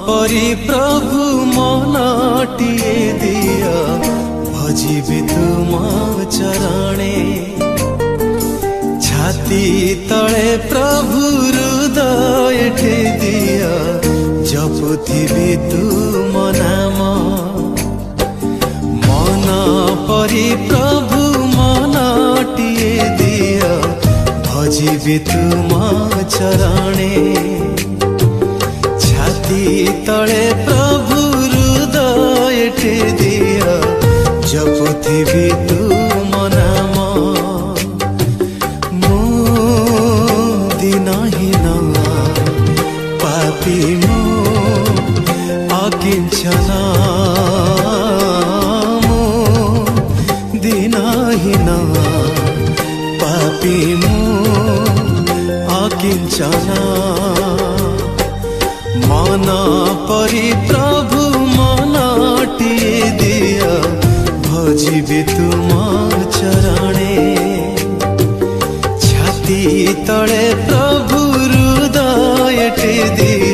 परी प्रभु मनटिए दिया भजिबी तुम चरणे छाती तले प्रभु हृदय दिया जपुथिबी तुम नाम मन परी प्रभु मनटिए दिया भजिबी तुम चरणे छाती तले प्रभु हृदय दिया जपुथिबी तुम नाम मो दिनहीन पापी मो अकिंचन मो दिनहीन पापी मो अकिंचन मन परी प्रभु मनटिए दिया भजिबी तुम चरणे छाती तले प्रभु हृदय दिया